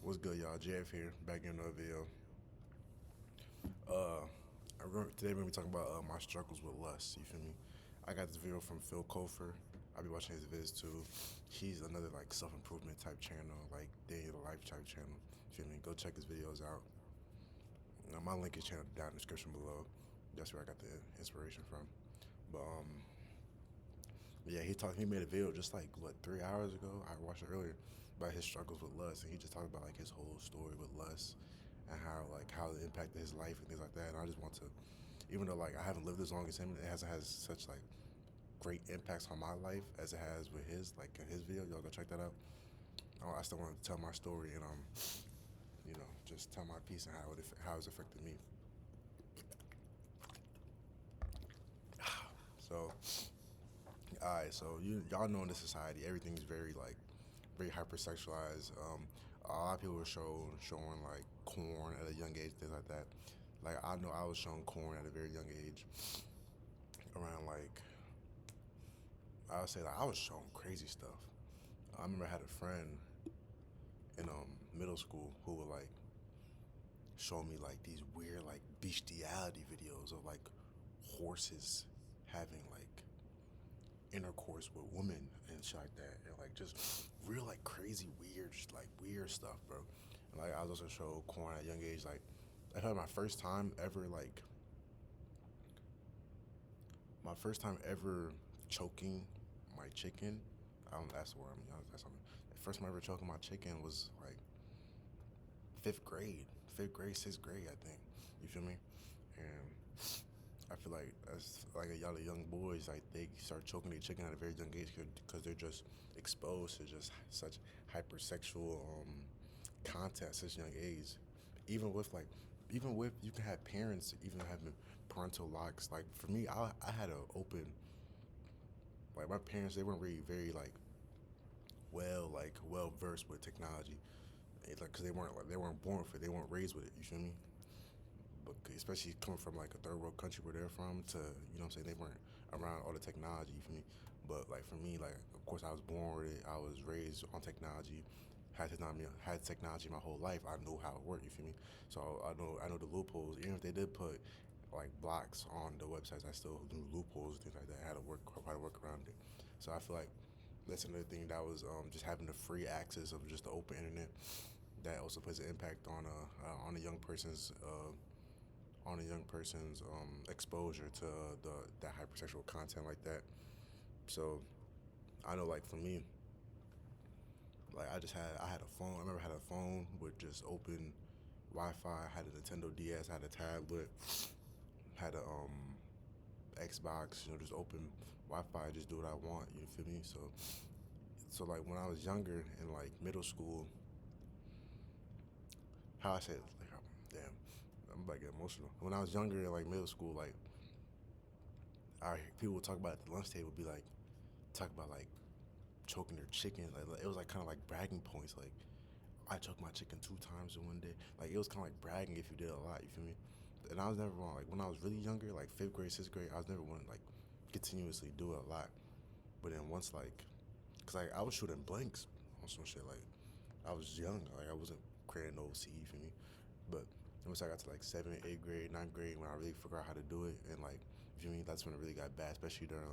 What's good, y'all? JF here, back in another video. Uh, today we're gonna be talking about my struggles with lust. You feel me? I got this video from Phil Kofer. I'll be watching his vids too. He's another like self-improvement type channel, like day of the life type channel. You feel me? Go check his videos out. My link is channel down in the description below. That's where I got the inspiration from. But yeah, he made a video just like what 3 hours ago. I watched it earlier about his struggles with lust, and he just talked about like his whole story with lust and how it impacted his life and things like that. And I just want to, even though like I haven't lived as long as him, it hasn't had such like great impacts on my life as it has with his. Like in his video, y'all go check that out. I still want to tell my story and just tell my piece and how it's affected me. So, alright, so y'all know in this society everything's very hypersexualized. A lot of people are showing like corn at a young age, things like that. Like I know I was shown corn at a very young age, around like I would say like I was shown crazy stuff. I remember I had a friend in middle school who would like show me like these weird like bestiality videos of like horses having like intercourse with women and shit like that, and like just real like crazy weird stuff, bro. And like I was also showed corn at a young age. Like I had my first time ever choking my chicken. I don't. That's where I'm. That's something. The first time I ever choking my chicken was like fifth grade, sixth grade, I think. You feel me? And I feel like as like a lot of young boys, like they start choking their chicken at a very young age because they're just exposed to just such hypersexual content at such a young age. Even with like, even with you can have parents even having parental locks. Like for me, I had an open. Like my parents, they weren't really very well versed with technology. It's like because they weren't born with it, they weren't raised with it. You feel me? But especially coming from like a third world country where they're from to what I'm saying, they weren't around all the technology. You feel me? But like for me, like of course I was born with it. I was raised on technology. Had technology my whole life. I know how it worked. You feel me? So I know the loopholes. Even if they did put like blocks on the websites, I still knew loopholes, things like that. How to work around it. So I feel like that's another thing that was just having the free access of just the open internet. That also plays an impact on a young person's exposure to that hypersexual content like that. So I know, like for me, like I had a phone. I remember I had a phone with just open Wi-Fi. I had a Nintendo DS. I had a tablet. Had a Xbox. Just open Wi-Fi. Just do what I want. You feel me? So like when I was younger in like middle school, how I said like damn, I'm about to get emotional. When I was younger in like middle school, like people would talk about at the lunch table, be like talk about like choking their chicken. Like it was like kind of like bragging points. Like I choked my chicken 2 times in one day. Like it was kind of like bragging if you did a lot. You feel me? And I was never wrong. Like when I was really younger, like fifth grade, sixth grade, I was never one like continuously do it a lot. But then once like, cause like I was shooting blanks on some shit. Like I was young. Like I wasn't creating no C. You feel me? But once I got to like seventh, eighth grade, ninth grade, when I really figured out how to do it, and like, you feel me? That's when it really got bad, especially during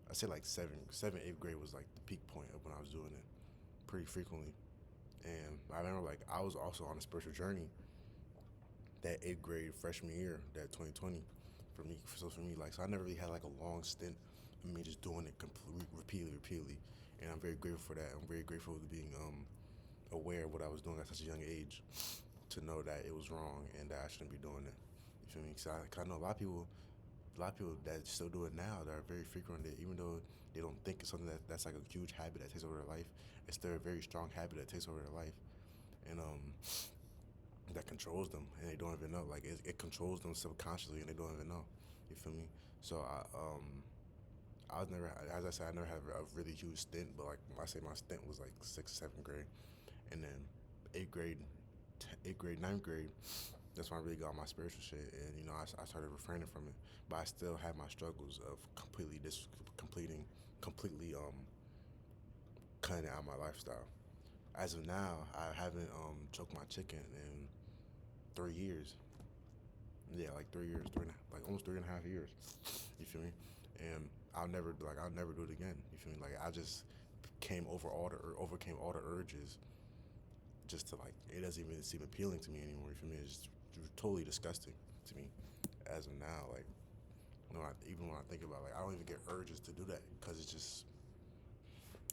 I say like eighth grade was like the peak point of when I was doing it pretty frequently. And I remember like I was also on a spiritual journey that eighth grade freshman year, that 2020, for me. So for me, like, so I never really had like a long stint of me just doing it repeatedly, and I'm very grateful for that. I'm very grateful to being aware of what I was doing at such a young age, to know that it was wrong and that I shouldn't be doing it. You feel me? Cause I know a lot of people that still do it now that are very frequent. That even though they don't think it's something that's like a huge habit that takes over their life, it's still a very strong habit that takes over their life, and that controls them, and they don't even know. Like it controls them subconsciously, and they don't even know. You feel me? So I was never, as I said, I never had a really huge stint, but like I say my stint was like sixth, seventh grade, and then eighth grade, ninth grade. That's when I really got my spiritual shit, and I started refraining from it. But I still had my struggles of completely cutting out my lifestyle. As of now, I haven't choked my chicken in 3 years. Yeah, like 3 years, like almost 3.5 years. You feel me? And I'll never do it again. You feel me? Like I just overcame all the urges just to like it doesn't even seem appealing to me anymore. You feel me? It's just totally disgusting to me as of now. Like even when I think about it, like I don't even get urges to do that because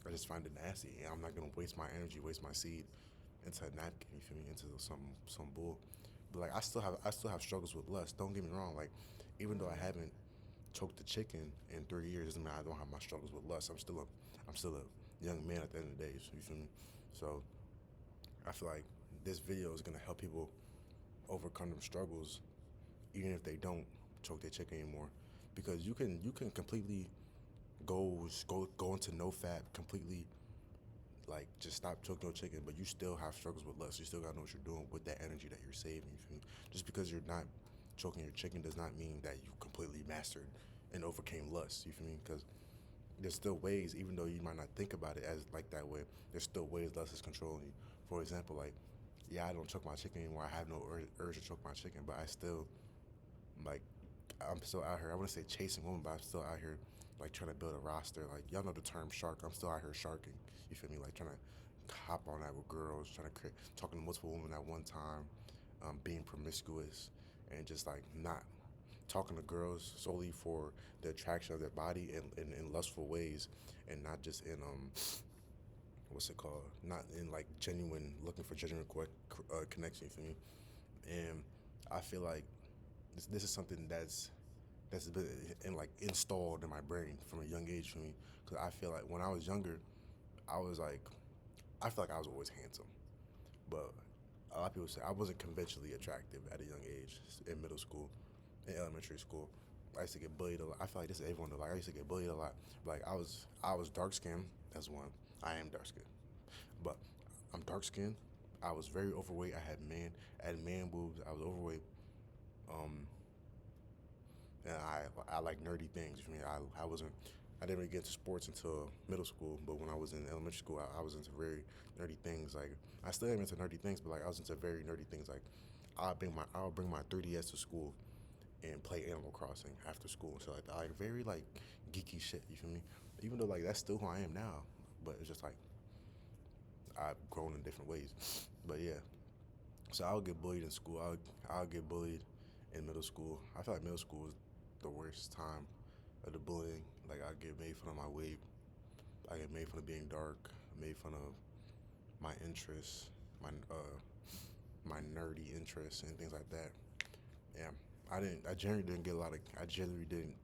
I just find it nasty. And I'm not gonna waste my energy, waste my seed into a napkin. You feel me? Into some bull. But like I still have struggles with lust. Don't get me wrong. Like even though I haven't choked the chicken in 3 years, doesn't mean I don't have my struggles with lust. I'm still a young man at the end of the day. You feel me? So I feel like this video is gonna help people overcome them struggles, even if they don't choke their chicken anymore, because you can completely go into no fat completely, like just stop choking your chicken, but you still have struggles with lust. You still gotta know what you're doing with that energy that you're saving. You feel me? Just because you're not choking your chicken does not mean that you completely mastered and overcame lust. You feel me? Because there's still ways, even though you might not think about it as like that way, there's still ways lust is controlling you. For example, like, yeah, I don't choke my chicken anymore. I have no urge to choke my chicken, but I still, like, I'm still out here. I wouldn't say chasing women, but I'm still out here, like, trying to build a roster. Like, y'all know the term shark. I'm still out here sharking. You feel me? Like, trying to hop on that with girls, trying to create, talking to multiple women at one time, being promiscuous, and just, like, not talking to girls solely for the attraction of their body in lustful ways, and not just in what's it called? Not in like genuine looking for genuine connection. For me, and I feel like this is something that's been like installed in my brain from a young age for me. Because I feel like when I was younger, I was like, I feel like I was always handsome, but a lot of people say I wasn't conventionally attractive at a young age in middle school, in elementary school. I used to get bullied a lot. I feel like this is everyone though. Like I used to get bullied a lot. Like I was dark skinned as one. I am dark skinned, but I'm dark skinned. I was very overweight. I had man boobs. I was overweight. Um, and I like nerdy things. For me, I didn't really get into sports until middle school. But when I was in elementary school, I was into very nerdy things. Like I still am into nerdy things, but like I was into very nerdy things. Like I'll bring my 3DS to school and play Animal Crossing after school. So like very like geeky shit. You feel me? Even though like that's still who I am now, but it's just like I've grown in different ways. But yeah, so I'll get bullied in school. I'll get bullied in middle school. I feel like middle school was the worst time of the bullying. Like I get made fun of my weight. I get made fun of being dark. Made fun of my interests, my my nerdy interests and things like that. Yeah, I generally didn't get a lot of. I generally didn't.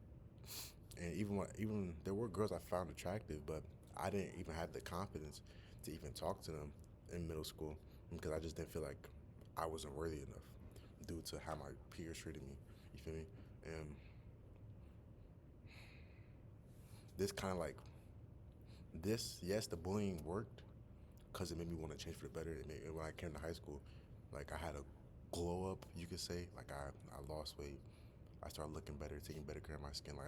And even there were girls I found attractive, but I didn't even have the confidence to even talk to them in middle school because I just didn't feel like I wasn't worthy enough due to how my peers treated me. You feel me? And this kind of like yes, the bullying worked because it made me want to change for the better. When I came to high school, like I had a glow up, you could say. Like I lost weight. I started looking better, taking better care of my skin. Like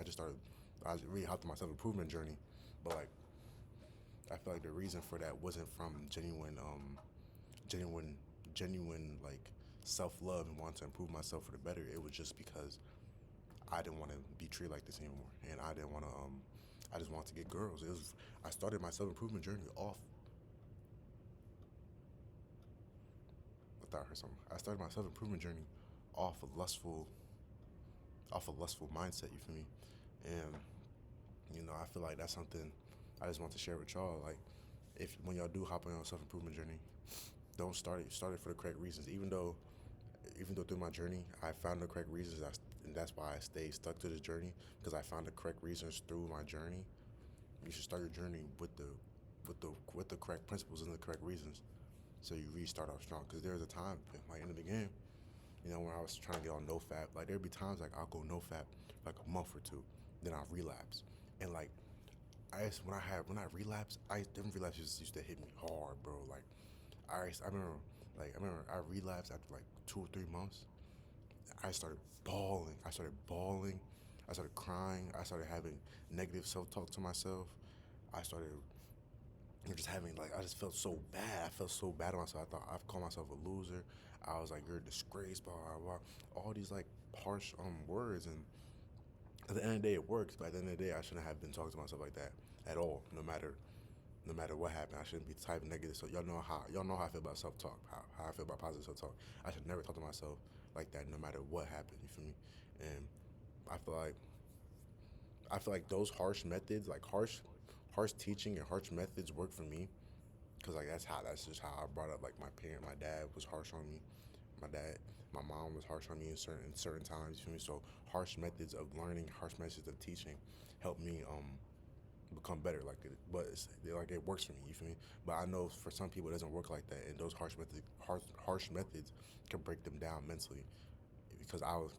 I was really helping my self improvement journey. But like I feel like the reason for that wasn't from genuine, genuine like self love and wanting to improve myself for the better. It was just because I didn't want to be treated like this anymore, and I didn't want to. I just wanted to get girls. It was I started my self improvement journey off. I thought I heard something. I started my self improvement journey off a lustful, off a lustful mindset. You feel me? And I feel like that's something I just want to share with y'all. Like, if when y'all do hop on your self improvement journey, don't start it for the correct reasons. Even though through my journey I found the correct reasons, and that's why I stay stuck to this journey because I found the correct reasons through my journey. You should start your journey with the correct principles and the correct reasons, so you restart off strong. Because there's a time, like in the game, when I was trying to get on no fap, like there'd be times like I'll go no fap like a month or two, then I'll relapse, and like when I relapse, different relapses used to hit me hard, bro. Like I remember I relapsed after like 2 or 3 months. I started bawling. I started bawling. I started crying. I started having negative self talk to myself. I started and just having like I just felt so bad. I felt so bad on myself. I thought I've called myself a loser. I was like, you're a disgrace, blah blah blah. All these like harsh words, and at the end of the day, it works. But at the end of the day, I shouldn't have been talking to myself like that at all. No matter what happened, I shouldn't be typing negative. So y'all know how I feel about self talk, how I feel about positive self talk. I should never talk to myself like that, no matter what happened. You feel me? And I feel like I feel like those harsh methods, like harsh teaching and harsh methods, work for me because like that's just how I brought up. Like my dad was harsh on me. My dad, my mom was harsh on me in certain times. You feel me? So harsh methods of learning, harsh methods of teaching, helped me become better. Like it works for me. You feel me? But I know for some people it doesn't work like that, and those harsh methods can break them down mentally. Because I was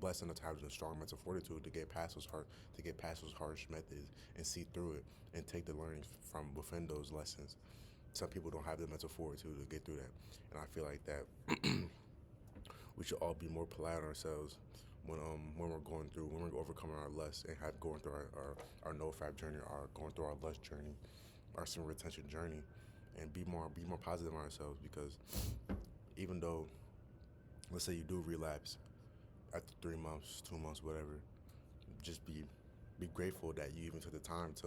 blessed enough to have the strong mental fortitude to get past those harsh methods and see through it and take the learnings from within those lessons. Some people don't have the mental fortitude to get through that, and I feel like that we should all be more polite on ourselves when we're going through when we're overcoming our lust and have going through our no fap journey, our going through our lust journey, our sin retention journey, and be more positive on ourselves because even though let's say you do relapse after 3 months, 2 months, whatever, just be grateful that you even took the time to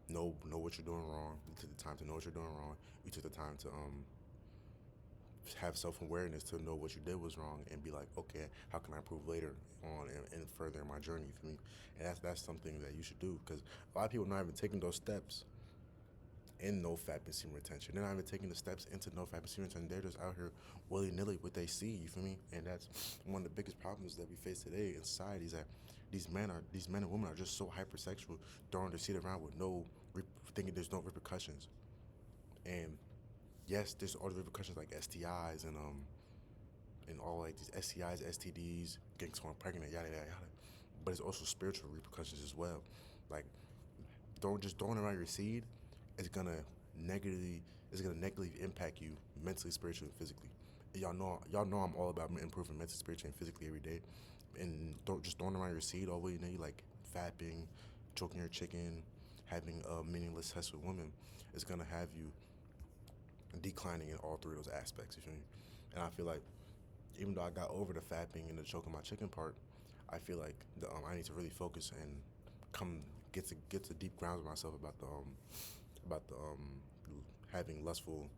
know what you're doing wrong. You took the time to know what you're doing wrong. You took the time to have self awareness to know what you did was wrong and be like, okay, how can I improve later on and further in my journey? For me, and that's something that you should do because a lot of people not even taking those steps in no fap and semen retention. They're not even taking the steps into no fap and semen retention. They're just out here willy nilly what they see. You feel me? And that's one of the biggest problems that we face today in society is that these men and women are just so hypersexual, throwing their seed around with thinking there's no repercussions. And yes, there's all the repercussions like STIs and all like these STIs, STDs, getting someone pregnant, yada yada yada. But it's also spiritual repercussions as well. Like don't just throwing around your seed is gonna negatively negatively impact you mentally, spiritually, and physically. Y'all know I'm all about improving mentally, spiritually, and physically every day. And don't just throwing around your seed all the way, like fapping, choking your chicken, having a meaningless sex with women, is gonna have you declining in all three of those aspects. You feel me? And I feel like even though I got over the fapping and the choking my chicken part, I feel like I need to really focus and come get to deep grounds with myself about the having lustful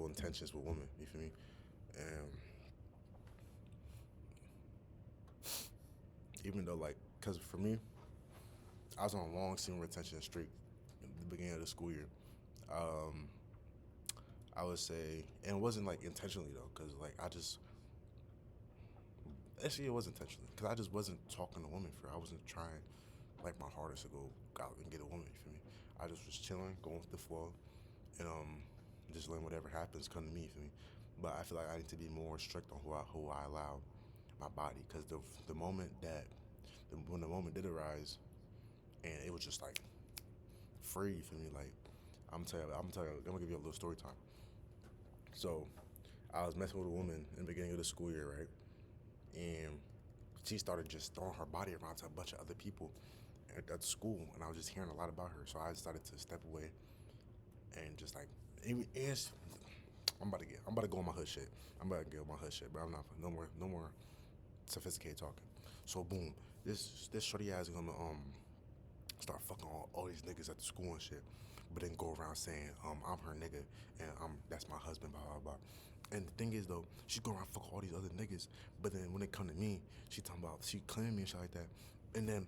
intentions with women. You feel me? And even though like, cause for me, I was on a long semen retention streak at the beginning of the school year. Um, I would say, and it wasn't like intentionally though, cause like I just actually it was intentionally, cause I just wasn't talking to women for. I wasn't trying like my hardest to go out and get a woman. You feel me? I just was chilling, going with the flow, and just letting whatever happens come to me. For me, but I feel like I need to be more strict on who I allow my body, because the moment when the moment did arise, and it was just like free for me. Like I'm gonna give you a little story time. So I was messing with a woman in the beginning of the school year, right? And she started just throwing her body around to a bunch of other people at school, and I was just hearing a lot about her. So I decided to step away and just like, and I'm about to go on my hood shit. I'm about to get on my hood shit, but I'm not no more sophisticated talking. So boom, this shorty ass gonna start fucking all these niggas at the school and shit, but then go around saying I'm her nigga and that's my husband, blah blah blah. And the thing is though, she go around fuck all these other niggas, but then when it come to me, she claiming me and shit like that, and then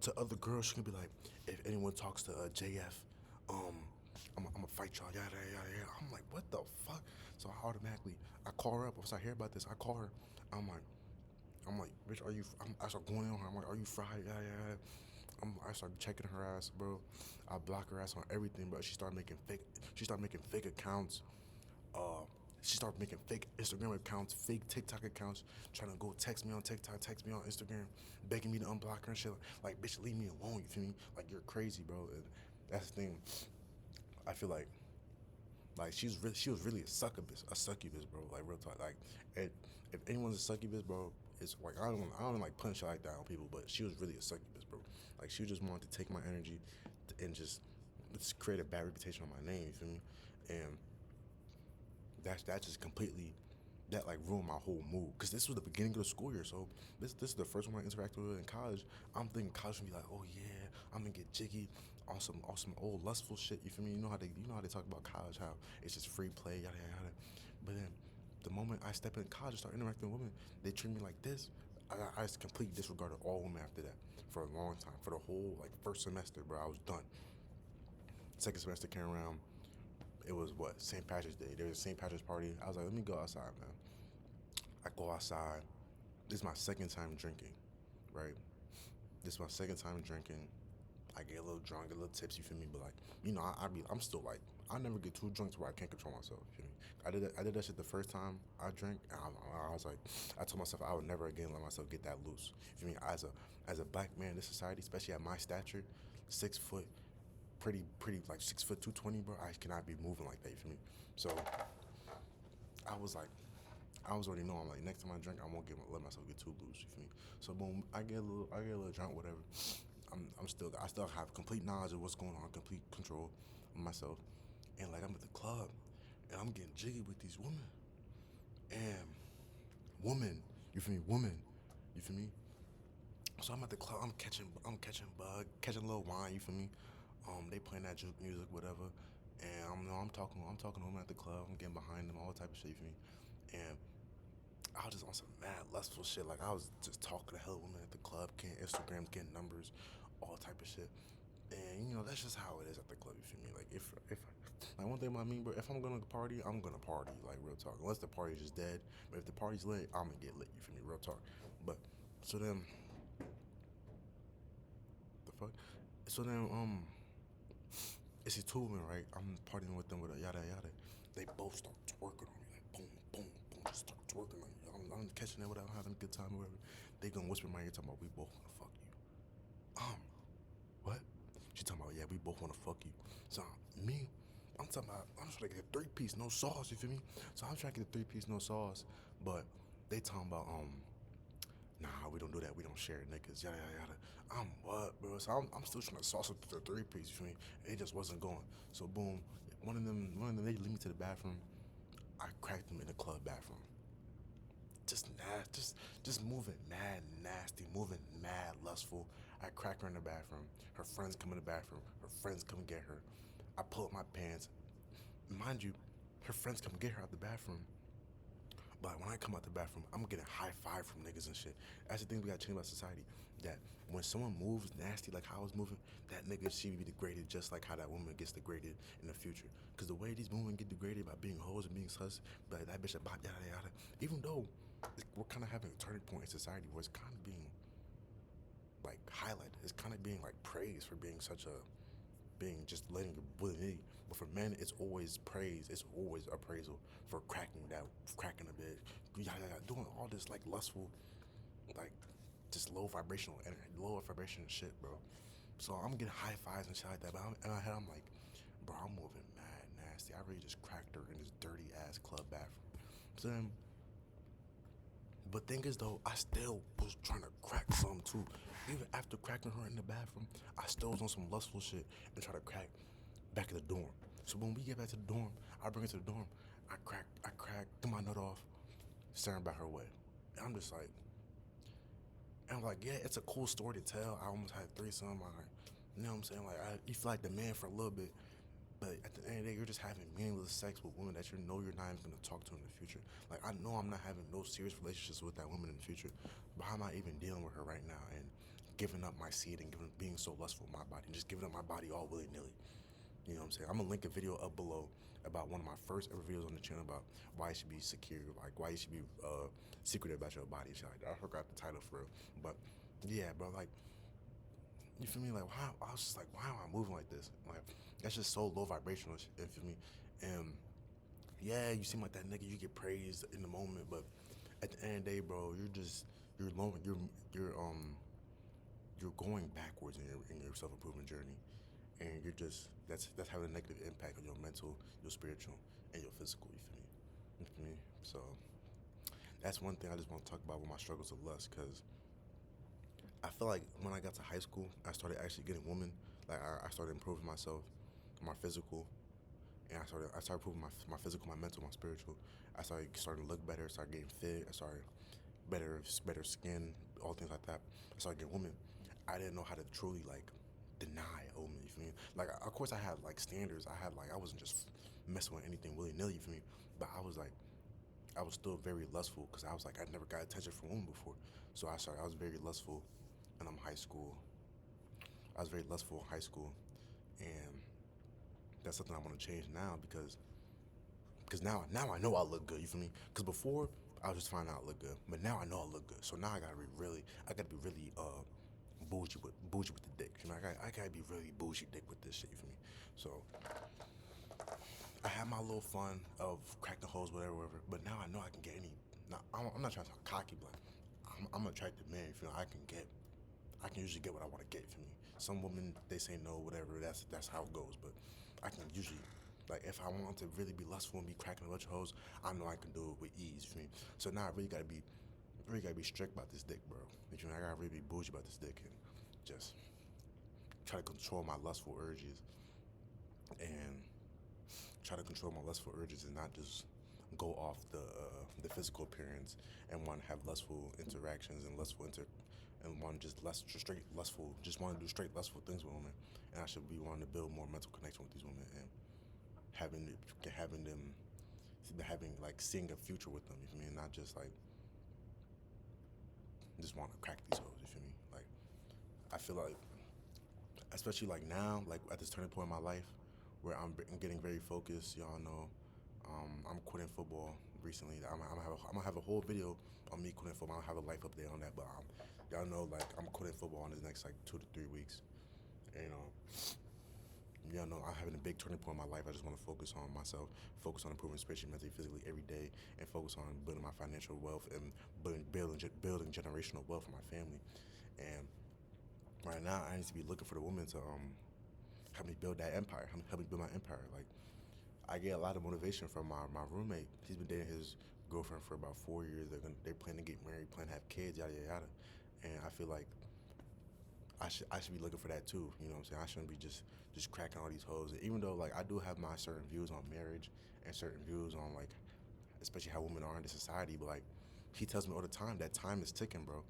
to other girls she can be like, if anyone talks to JF, um, I'm gonna fight y'all, yada yada yada. I'm like, what the fuck? So I call her up. Once I hear about this, I call her. I'm like, bitch, I start going on her. I'm like, are you fried? Yeah, yeah, yeah. I started checking her ass, bro. I block her ass on everything, but She started making fake accounts. Uh, she started making fake Instagram accounts, fake TikTok accounts, trying to go text me on TikTok, text me on Instagram, begging me to unblock her and shit. Like, bitch, leave me alone. You feel me? Like, you're crazy, bro. And that's the thing. I feel like she was really a succubus, bro. Like real talk. Like, if anyone's a succubus, bro, it's like I don't like punch like that on people, but she was really a succubus, bro. Like she just wanted to take my energy, and just create a bad reputation on my name. You feel me? And that just completely that like ruined my whole mood because this was the beginning of the school year. So this is the first one I interacted with in college. I'm thinking college gonna be like, oh yeah, I'm gonna get jiggy on some old lustful shit. You feel me? You know how they talk about college, how it's just free play, yada yada yada. But then the moment I step in college and start interacting with women, they treat me like this. I just completely disregarded all women after that for a long time. For the whole like first semester, bro, I was done. Second semester came around. It was what St. Patrick's Day. There was a St. Patrick's party. I was like, let me go outside, man. I go outside. This is my second time drinking, right? This is my second time drinking. I get a little drunk, get a little tipsy, you feel me? But like, I'm still like, I never get too drunk to where I can't control myself. You feel me? I did that shit the first time I drank, and I was like, I told myself I would never again let myself get that loose. You feel me? As a black man in this society, especially at my stature, 6 foot, pretty like 6 foot 220, bro. I cannot be moving like that. You feel me? So I was like, I was already know I'm like next time I drink I won't let myself get too loose. You feel me? So boom, I get a little drunk, whatever. I still have complete knowledge of what's going on, complete control of myself, and like I'm at the club, and I'm getting jiggy with these women, and woman, you feel me? Woman, you feel me? So I'm at the club, I'm catching bug, catching a little wine, you feel me? They playing that juke music, whatever, and I'm talking to them at the club, I'm getting behind them, all type of shit, you feel me? And I was just on some mad lustful shit. Like I was just talking to hella women at the club, getting Instagrams, getting numbers, all type of shit. And that's just how it is at the club. You feel me? Like if like one thing about me, bro, if I'm gonna party, I'm gonna party. Like real talk. Unless the party's just dead. But if the party's lit, I'm gonna get lit. You feel me? Real talk. But so then the fuck. So then it's these two women, right? I'm partying with them with a yada yada. They both start twerking on me, like boom, boom, boom, just start twerking. Like I'm catching it without having a good time or whatever. They gonna whisper in my ear talking about we both wanna fuck you. What? She talking about, yeah, we both wanna fuck you. So me, I'm talking about, I'm trying to get a 3-piece, no sauce, you feel me? So I'm trying to get a 3-piece, no sauce, but they talking about, nah, we don't do that, we don't share niggas, yada yada yada. I'm what, bro? So I'm still trying to sauce up the 3-piece, you feel me? It just wasn't going. So boom, they lead me to the bathroom. I cracked them in the club bathroom. Just nasty, just moving mad nasty, moving mad lustful. I crack her in the bathroom. Her friends come in the bathroom. Her friends come get her. I pull up my pants. Mind you, her friends come get her out the bathroom. But when I come out the bathroom, I'm getting high five from niggas and shit. That's the thing we gotta change about society. That when someone moves nasty like how I was moving, that nigga should be degraded just like how that woman gets degraded in the future. Cause the way these women get degraded by being hoes and being sus, like that bitch a bop yada yada. Even though we're kind of having a turning point in society where it's kind of being like highlighted, it's kind of being like praised for being such a being just letting it willy nilly. But for men, it's always praise. It's always appraisal for cracking a bit, doing all this like lustful, like just low vibration shit, bro. So I'm getting high fives and shit like that. But in my head, I'm like, bro, I'm moving mad nasty. I really just cracked her in this dirty ass club bathroom. So then, but thing is though, I still was trying to crack some too. Even after cracking her in the bathroom, I still was on some lustful shit and try to crack back at the dorm. So when we get back to the dorm, I bring her to the dorm. I crack, get my nut off, staring back her way. And I'm just like, and I'm like, yeah, it's a cool story to tell. I almost had a threesome. You know what I'm saying? Like, you feel like the man for a little bit, but at the end of the day, you're just having meaningless sex with women that you know you're not even gonna talk to in the future. Like, I know I'm not having no serious relationships with that woman in the future, but how am I even dealing with her right now and giving up my seed and being so lustful with my body and just giving up my body all willy nilly? You know what I'm saying? I'm gonna link a video up below about one of my first ever videos on the channel about why you should be secure, like why you should be secretive about your body. Shit like that. I forgot the title for it, but yeah, bro, like you feel me? Like why? I was just like, why am I moving like this? Like that's just so low vibrational. You feel me? And yeah, you seem like that nigga. You get praised in the moment, but at the end of the day, bro, you're low. You're going backwards in your self improvement journey, and you're just that's having a negative impact on your mental, your spiritual, and your physical. You feel me? You feel me? So that's one thing I just want to talk about with my struggles of lust, because I feel like when I got to high school, I started actually getting women Like I started improving myself, my physical, and I started improving my physical, my mental, my spiritual. I starting to look better, started getting fit. I started better skin, all things like that. I started getting women. I didn't know how to truly like deny a woman. You feel me? Like of course I had like standards. I wasn't just messing with anything willy nilly. You feel me? But I was still very lustful because I was like I never got attention from women before. So I was very lustful, in high school. I was very lustful in high school, and that's something I want to change now because now I know I look good. You feel me? Because before I was just finding out I look good, but now I know I look good. So now I gotta be really bougie with the dick. You know, I gotta be really bougie dick with this shit. You feel me? So I had my little fun of cracking holes, whatever. But now I know I can get any. Now I'm not trying to sound cocky, but I'm an attractive man. You feel me? I can usually get what I want to get. For me, some women they say no, whatever. That's how it goes. But I can usually, like, if I want to really be lustful and be cracking a bunch of hoes, I know I can do it with ease. For me, so now I really gotta be strict about this dick, bro. You know, I gotta really be bougie about this dick and just try to control my lustful urges and try to control my lustful urges and not just go off the physical appearance and want to have lustful interactions and and want just straight lustful, just want to do straight lustful things with women. And I should be wanting to build more mental connection with these women and having them having like seeing a future with them. You feel me? And not just like just want to crack these hoes. You feel me? Like I feel like, especially like now, like at this turning point in my life, where I'm getting very focused. Y'all know, I'm quitting football recently. I'm gonna have a whole video on me quitting football. I'll have a life update on that, but y'all know, like I'm quitting football in the next like 2 to 3 weeks, and y'all know I'm having a big turning point in my life. I just want to focus on myself, focus on improving spiritually, mentally, physically every day, and focus on building my financial wealth and building generational wealth for my family. And right now, I need to be looking for the woman to help me build that empire, help me build my empire. Like I get a lot of motivation from my roommate. He's been dating his girlfriend for about 4 years. They plan to get married, plan to have kids, yada yada yada. And I feel like I should be looking for that too. You know what I'm saying? I shouldn't be just cracking all these hoes. Even though like I do have my certain views on marriage and certain views on like especially how women are in the society, but like he tells me all the time that time is ticking, bro.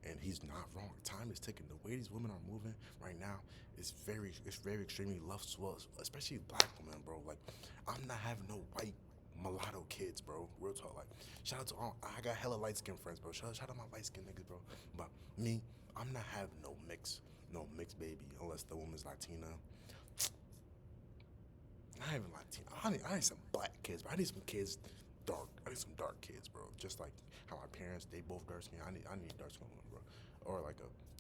And he's not wrong. Time is ticking. The way these women are moving right now is it's very extremely lustful, especially black women, bro. Like I'm not having no white mulatto kids, bro. Real talk. Like shout out to all I got hella light skinned friends, bro. Shout out my light skinned niggas, bro. But me, I'm not having no mixed baby unless the woman's Latina. Not even Latino. I need some black kids, bro. I need some kids dark. I need some dark kids, bro. Just like how my parents, they both dark skin. I need dark skin women, bro. Or like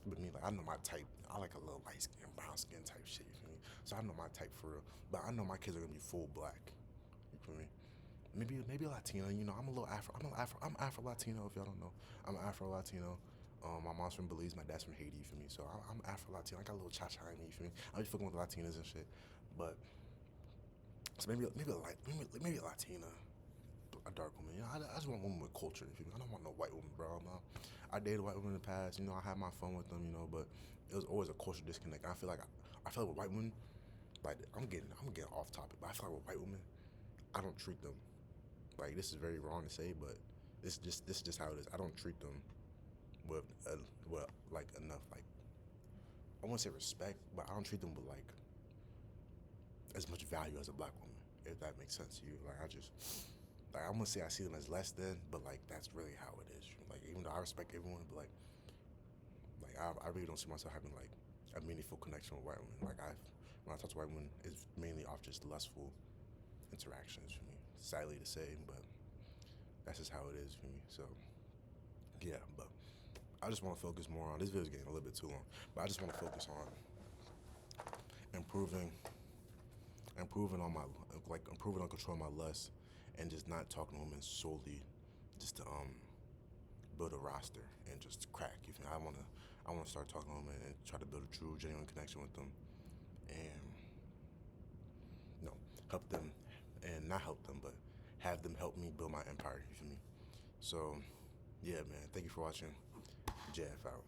but me, like I know my type. I like a little light skin, brown skin type shit. You feel me? So I know my type for real. But I know my kids are gonna be full black. You feel me? Maybe Latino. You know, I'm a little Afro. I'm Afro Latino. If y'all don't know, I'm Afro Latino. My mom's from Belize, my dad's from Haiti. You feel me? So I'm Afro Latino. I got a little cha cha in me. You feel me? I be fucking with Latinas and shit. But so maybe a Latina, a dark woman. You know, I just want a woman with culture. You feel me? I don't want no white woman, bro. No. I dated white women in the past. You know, I had my fun with them. You know, but it was always a cultural disconnect. I feel like with white women, like I'm getting off topic, but I feel like with white women, I don't treat them like this is very wrong to say, but this is just how it is. I don't treat them with like enough like I won't say respect, but I don't treat them with like as much value as a black woman, if that makes sense to you. Like I'm gonna say I see them as less than, but like that's really how it is. Like even though I respect everyone, but I really don't see myself having like a meaningful connection with white women. Like when I talk to white women, it's mainly off just lustful interactions for me. Sadly to say, but that's just how it is for me. So yeah, but I just want to focus more on this video's getting a little bit too long, but I just want to focus on improving improving on my improving on controlling my lust and just not talking to women solely just to build a roster and just crack. You feel me? I wanna start talking to women and try to build a true genuine connection with them and help them and not help them but have them help me build my empire. You feel me? So yeah, man, thank you for watching. JF out.